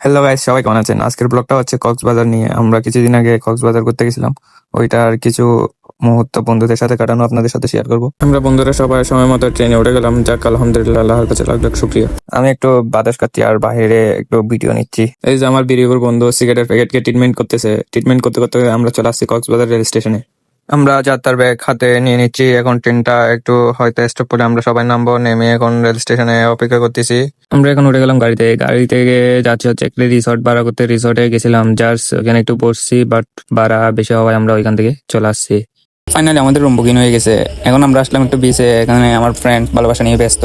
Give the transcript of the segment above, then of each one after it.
Hello guys, সবাই কেমন আছেন? আজকের ব্লগটা হচ্ছে কক্সবাজার নিয়ে। আমরা কিছুদিন আগে কক্সবাজার করতে গেছিলাম। ওইটার কিছু মুহূর্ত বন্ধুদের সাথে কাটানো আপনাদের সাথে শেয়ার করব। আমরা বন্ধুরা সবাই সময় মতো ট্রেনে উঠে গেলাম। যাক, আলহামদুলিল্লাহ, আল্লাহর কাছে লাখ লাখ শুকরিয়া। আমি একটু বাতাস খাচ্ছি আর বাইরে একটু ভিডিও নিচ্ছি। এই যে আমার বিরিগুর বন্ধু সিগারেটের প্যাকেটকে ট্রিটমেন্ট করতেছে। ট্রিটমেন্ট করতে করতে আমরা চলে আসছি কক্সবাজার রেল স্টেশনে। আমরা যাত্রার ব্যাগ হাতে নিয়ে নিচ্ছি। এখন ট্রেনটা একটু হয়তো স্টপ করে আমরা সবাই নামবো। নেমে এখন রেল স্টেশনে অপেক্ষা করতেছি। আমরা এখন উঠে গেলাম গাড়িতে। গাড়ি থেকে যাচ্ছি হচ্ছে একটা রিসর্ট ভাড়া করতে। রিসর্টে গেছিলাম জাস্ট ওখানে একটু বসছি, বাট ভাড়া বেশি হওয়ায় আমরা ওইখান থেকে চলে আসছি। ফাইনালি আমাদের রুম বুকিং হয়ে গেছে। এখন আমরা আসলাম একটু বিচে। এখানে আমার ফ্রেন্ড ভালোবাসা নিয়ে ব্যস্ত।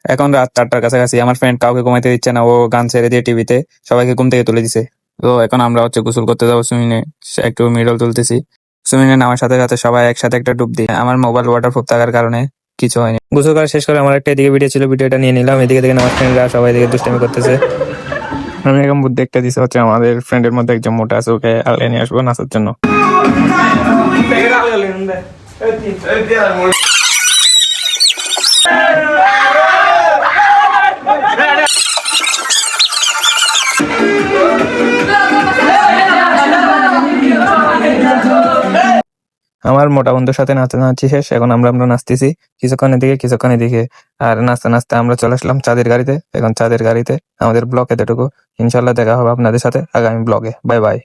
এখন রাত 4টার কাছাকাছি। আমার ফ্রেন্ড কাউকে ঘুমাইতে দিচ্ছে না, ও গান ছেড়ে দিয়ে টিভিতে সবাইকে ঘুম থেকে তুলে দিছে। তো এখন আমরা হচ্ছে গোসল করতে যাবো সুইমিংয়ে। একটু মিডল তুলতেছি। সুইমিংয়ে নামার সাথে সাথে সবাই একসাথে একটা ডুব দিই। আমার মোবাইল ওয়াটারপ্রুফ থাকার কারণে কিছু হয়নি। গোসল করা শেষ করে আমার একটা এদিকে ভিডিও ছিল, ভিডিওটা নিয়ে নিলাম। এদিকে দেখেন আমার ফ্রেন্ডরা সবাই এদিকে দুষ্টামি করতেছে। আমি এখন বুদ্ধি একটা দিছে হচ্ছে আমাদের ফ্রেন্ডের মধ্যে একজন মোটা আছে, ওকে আলে নিয়ে আসবো নাচার জন্য। আমার মোটা বন্ধুর সাথে নাচানাচি শেষ। এখন আমরা নাচতেছি কিছুক্ষণ এদিকে। আর নাচতে নাচতে আমরা চলে আসলাম চাঁদের গাড়িতে। এখন চাঁদের গাড়িতে আমাদের ব্লগ এতটুকু। ইনশাল্লাহ দেখা হবে আপনাদের সাথে আগামী ব্লগে। Bye bye.